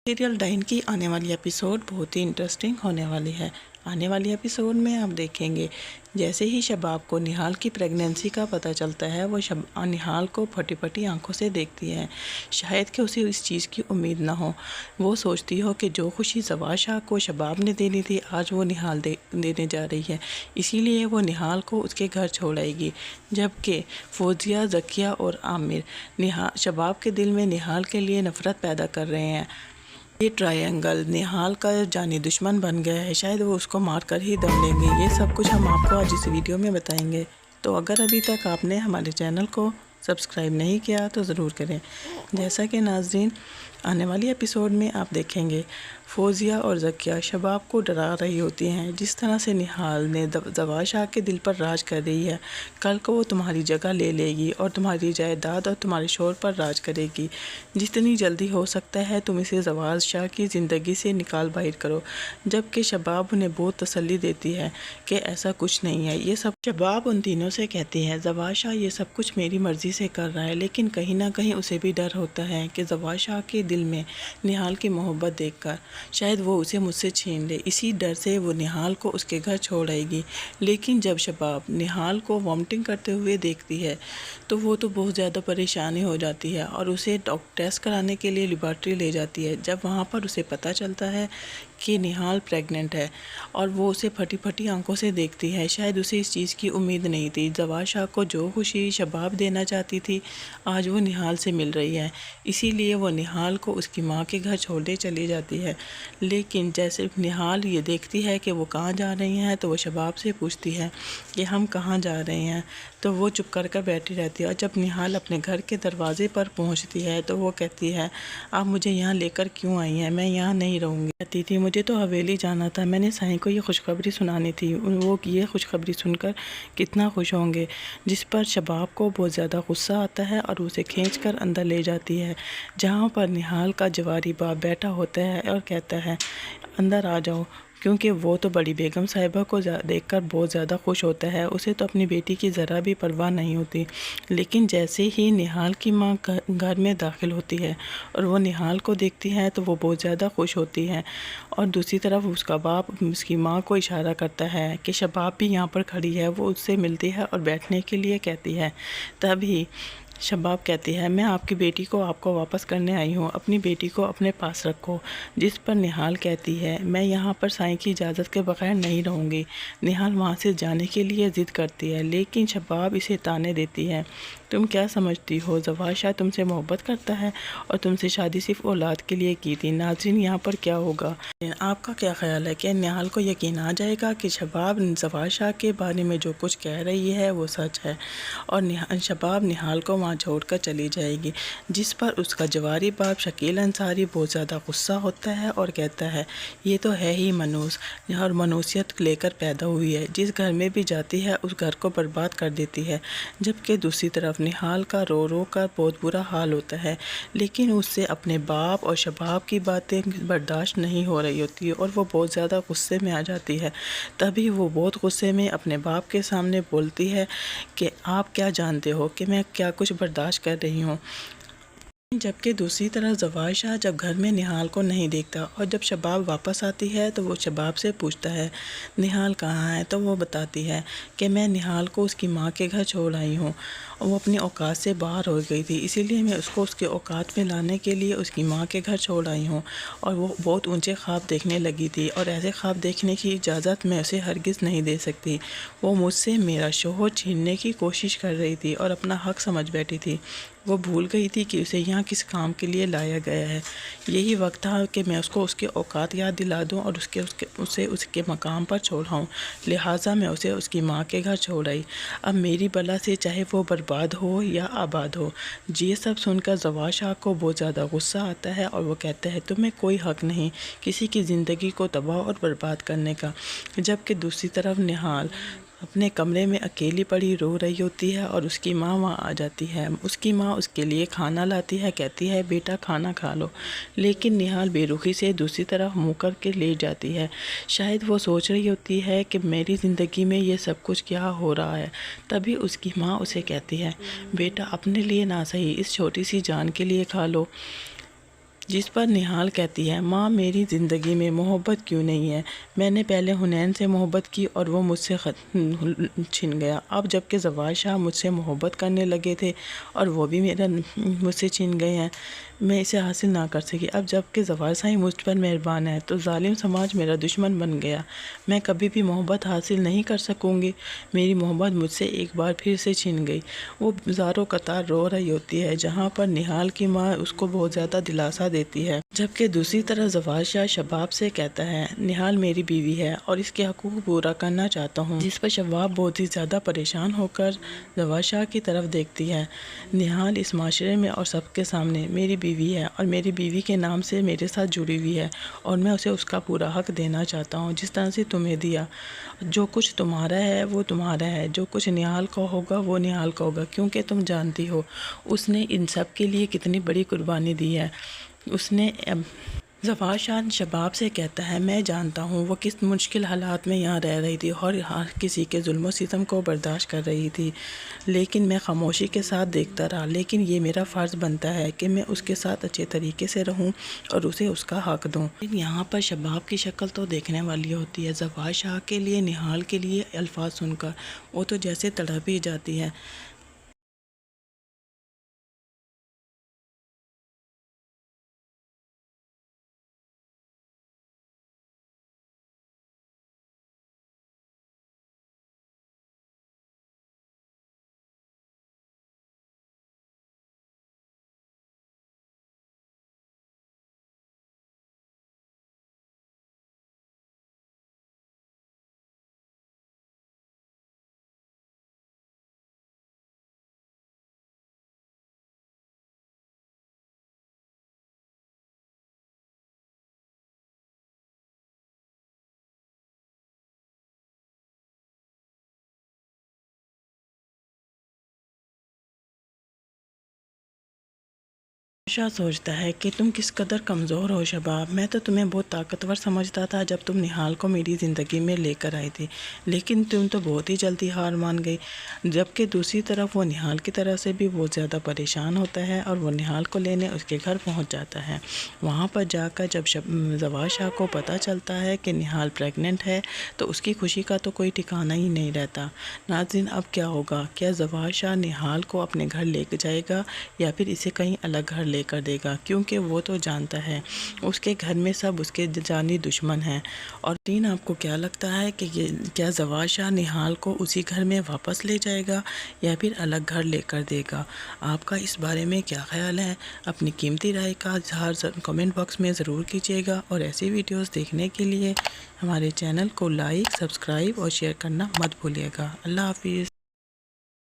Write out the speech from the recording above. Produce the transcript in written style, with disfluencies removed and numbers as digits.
Serial dine की आने वाली एपिसोड बहुत ही इंटरेस्टिंग होने वाली है। आने वाली एपिसोड में आप देखेंगे जैसे ही शबाब को निहाल की प्रेगनेंसी का पता चलता है वो निहाल को फटी फटी आंखों से देखती है। शायद कि उसे इस चीज़ की उम्मीद ना हो। वो सोचती हो कि जो खुशी ज़वार शाह को शबाब ने देनी थी आज वो निहाल देने जा रही है, इसीलिए वो निहाल को उसके घर छोड़ आएगी। जबकि फौजिया, ज़किया और आमिर शबाब के दिल में निहाल के लिए नफ़रत पैदा कर रहे हैं। ये ट्रायंगल निहाल का जानी दुश्मन बन गया है, शायद वो उसको मार कर ही दम लेंगे। ये सब कुछ हम आपको आज इस वीडियो में बताएंगे। तो अगर अभी तक आपने हमारे चैनल को सब्सक्राइब नहीं किया तो ज़रूर करें। जैसा कि नाज़रीन आने वाली एपिसोड में आप देखेंगे फौजिया और ज़किया शबाब को डरा रही होती हैं। जिस तरह से निहाल ने ज़वार शाह के दिल पर राज कर रही है, कल को वो तुम्हारी जगह ले लेगी और तुम्हारी जायदाद और तुम्हारे शोर पर राज करेगी। जितनी जल्दी हो सकता है तुम इसे ज़वार शाह की ज़िंदगी से निकाल बाहर करो। जबकि शबाब उन्हें बहुत तसल्ली देती है कि ऐसा कुछ नहीं है। ये सब शबाब उन तीनों से कहती है ज़वार शाह ये सब कुछ मेरी मर्ज़ी से कर रहा है, लेकिन कहीं ना कहीं उसे भी डर होता है कि ज़वार शाह के दिल में निहाल की मोहब्बत देखकर शायद वो उसे मुझसे छीन ले। इसी डर से वो निहाल को उसके घर छोड़ आएगी। लेकिन जब शबाब निहाल को वॉमिटिंग करते हुए देखती है तो वो तो बहुत ज़्यादा परेशानी हो जाती है और उसे टेस्ट कराने के लिए लेबॉर्ट्री ले जाती है। जब वहाँ पर उसे पता चलता है कि निहाल प्रेग्नेंट है और वो उसे फटी फटी आंखों से देखती है, शायद उसे इस चीज़ की उम्मीद नहीं थी। ज़वार शाह को जो खुशी शबाब देना चाहती थी आज वो निहाल से मिल रही है, इसीलिए वो निहाल को उसकी माँ के घर छोड़ने चली जाती है। लेकिन जैसे निहाल ये देखती है कि वो कहाँ जा रही हैं तो वो शबाब से पूछती है कि हम कहाँ जा रहे हैं, तो वो चुप कर बैठी रहती है। और जब निहाल अपने घर के दरवाजे पर पहुँचती है तो वो कहती है आप मुझे यहाँ लेकर क्यों आई हैं, मैं यहाँ नहीं रहूँगी। कहती थी मुझे तो हवेली जाना था, मैंने साईं को ये खुशखबरी सुनानी थी, वो ये खुशखबरी सुनकर कितना खुश होंगे। जिस पर शबाब को बहुत ज़्यादा गुस्सा आता है और उसे खींचकर अंदर ले जाती है, जहाँ पर निहाल का जवारी बाप बैठा होता है और कहता है अंदर आ जाओ, क्योंकि वो तो बड़ी बेगम साहिबा को देखकर बहुत ज़्यादा खुश होता है। उसे तो अपनी बेटी की ज़रा भी परवाह नहीं होती। लेकिन जैसे ही निहाल की माँ घर में दाखिल होती है और वो निहाल को देखती है तो वो बहुत ज़्यादा खुश होती है। और दूसरी तरफ उसका बाप उसकी माँ को इशारा करता है कि शबाब भी यहाँ पर खड़ी है। वो उससे मिलती है और बैठने के लिए कहती है। तभी शबाब कहती है मैं आपकी बेटी को आपको वापस करने आई हूँ, अपनी बेटी को अपने पास रखो। जिस पर निहाल कहती है मैं यहाँ पर साईं की इजाज़त के बगैर नहीं रहूँगी। निहाल वहाँ से जाने के लिए ज़िद करती है, लेकिन शबाब इसे ताने देती है तुम क्या समझती हो ज़वार शाह तुमसे मोहब्बत करता है और तुमसे शादी सिर्फ औलाद के लिए की थी। नाज़रीन यहाँ पर क्या होगा, आपका क्या ख्याल है कि निहाल को यकीन आ जाएगा कि शबाब ज़वार शाह के बारे में जो कुछ कह रही है वो सच है और शबाब निहाल को वहाँ छोड़कर चली जाएगी। जिस पर उसका जवारी बाप शकील अंसारी बहुत ज़्यादा गुस्सा होता है और कहता है ये तो है ही मनूस और मनुसियत लेकर पैदा हुई है, जिस घर में भी जाती है उस घर को बर्बाद कर देती है। जबकि दूसरी तरफ निहाल का रो रो कर बहुत बुरा हाल होता है, लेकिन उससे अपने बाप और शबाब की बातें बर्दाश्त नहीं हो रही होती और वो बहुत ज़्यादा गुस्से में आ जाती है। तभी वो बहुत गुस्से में अपने बाप के सामने बोलती है कि आप क्या जानते हो कि मैं क्या कुछ बर्दाश्त कर रही हूँ। जबकि दूसरी तरफ ज़वार शाह जब घर में निहाल को नहीं देखता और जब शबाब वापस आती है तो वो शबाब से पूछता है निहाल कहाँ है, तो वो बताती है कि मैं निहाल को उसकी माँ के घर छोड़ आई हूँ और वो अपनी औकात से बाहर हो गई थी, इसीलिए मैं उसको उसके औकात में लाने के लिए उसकी माँ के घर छोड़ आई हूँ। और वो बहुत ऊंचे ख्वाब देखने लगी थी और ऐसे ख्वाब देखने की इजाज़त मैं उसे हरगिज़ नहीं दे सकती। वो मुझसे मेरा शोहर छीनने की कोशिश कर रही थी और अपना हक समझ बैठी थी। वो भूल गई थी कि उसे यहाँ किस काम के लिए लाया गया है। यही वक्त था कि मैं उसको उसके औकात याद दिला दूँ और उसे उसके मकाम पर छोड़ाऊँ। लिहाजा मैं उसे उसकी माँ के घर छोड़ आई। अब मेरी बला से चाहे वो बर्बाद हो या आबाद हो। ये सब सुनकर ज़वार शाह को बहुत ज़्यादा गुस्सा आता है और वो कहता है तुम्हें कोई हक़ नहीं किसी की ज़िंदगी को तबाह और बर्बाद करने का। जबकि दूसरी तरफ निहाल अपने कमरे में अकेली पड़ी रो रही होती है और उसकी माँ वहाँ आ जाती है। उसकी माँ उसके लिए खाना लाती है, कहती है बेटा खाना खा लो, लेकिन निहाल बेरुखी से दूसरी तरफ मुँह करके लेट जाती है। शायद वो सोच रही होती है कि मेरी ज़िंदगी में ये सब कुछ क्या हो रहा है। तभी उसकी माँ उसे कहती है बेटा अपने लिए ना सही इस छोटी सी जान के लिए खा लो। جس پر نہال کہتی ہے ماں میری زندگی میں محبت کیوں نہیں ہے، میں نے پہلے حنین سے محبت کی اور وہ مجھ سے چھن گیا، اب جب کہ زوال شاہ مجھ سے محبت کرنے لگے تھے اور وہ بھی مجھ سے چھن گئے ہیں، میں اسے حاصل نہ کر سکی، اب جب کہ زوال شاہ مجھ پر مہربان ہے تو ظالم سماج میرا دشمن بن گیا، میں کبھی بھی محبت حاصل نہیں کر سکوں گی، میری محبت مجھ سے ایک بار پھر سے چھن گئی۔ وہ زاروں قطار رو رہی ہوتی ہے، جہاں پر نہال کی ماں اس کو بہت زیادہ دلاسا دیتی ہے، جبکہ دوسری طرف زوال شاہ شباب سے کہتا ہے نہال میری بیوی ہے اور اس کے حقوق پورا کرنا چاہتا ہوں، جس پر شباب بہت ہی زیادہ پریشان ہو کر زوال شاہ کی طرف دیکھتی ہے۔ نہال اس معاشرے میں اور سب کے سامنے میری بیوی ہے اور میری بیوی کے نام سے میرے ساتھ جڑی ہوئی ہے اور میں اسے اس کا پورا حق دینا چاہتا ہوں جس طرح سے تمہیں دیا، جو کچھ تمہارا ہے وہ تمہارا ہے، جو کچھ نہال کا ہوگا وہ نہال کا ہوگا، کیونکہ تم جانتی ہو اس نے ان سب کے لیے کتنی بڑی قربانی دی ہے۔ اس نے زوال شاہ شباب سے کہتا ہے میں جانتا ہوں وہ کس مشکل حالات میں یہاں رہ رہی تھی اور ہر کسی کے ظلم و ستم کو برداشت کر رہی تھی، لیکن میں خاموشی کے ساتھ دیکھتا رہا، لیکن یہ میرا فرض بنتا ہے کہ میں اس کے ساتھ اچھے طریقے سے رہوں اور اسے اس کا حق دوں۔ یہاں پر شباب کی شکل تو دیکھنے والی ہوتی ہے، زوال شاہ کے لیے نہال کے لیے الفاظ سن کر وہ تو جیسے تڑپ ہی جاتی ہے۔ شاہ سوچتا ہے کہ تم کس قدر کمزور ہو شباب، میں تو تمہیں بہت طاقتور سمجھتا تھا جب تم نہال کو میری زندگی میں لے کر آئی تھی، لیکن تم تو بہت ہی جلدی ہار مان گئی۔ جبکہ دوسری طرف وہ نہال کی طرف سے بھی بہت زیادہ پریشان ہوتا ہے اور وہ نہال کو لینے اس کے گھر پہنچ جاتا ہے۔ وہاں پر جا کر جب زوال شاہ کو پتہ چلتا ہے کہ نہال پریگننٹ ہے تو اس کی خوشی کا تو کوئی ٹھکانہ ہی نہیں رہتا۔ ناظرین اب کیا ہوگا؟ کیا زوال شاہ نہال کو اپنے گھر لے کے جائے گا یا پھر اسے کہیں الگ گھر لے کر دے گا؟ کیونکہ وہ تو جانتا ہے اس کے گھر میں سب اس کے جانی دشمن ہیں۔ اور آپ کو کیا لگتا ہے کہ کیا زوال شاہ نہال کو اسی گھر میں واپس لے جائے گا یا پھر الگ گھر لے کر دے گا؟ آپ کا اس بارے میں کیا خیال ہے؟ اپنی قیمتی رائے کا اظہار کمنٹ باکس میں ضرور کیجیے گا اور ایسی ویڈیوز دیکھنے کے لیے ہمارے چینل کو لائک، سبسکرائب اور شیئر کرنا مت بھولیے گا۔ اللہ حافظ۔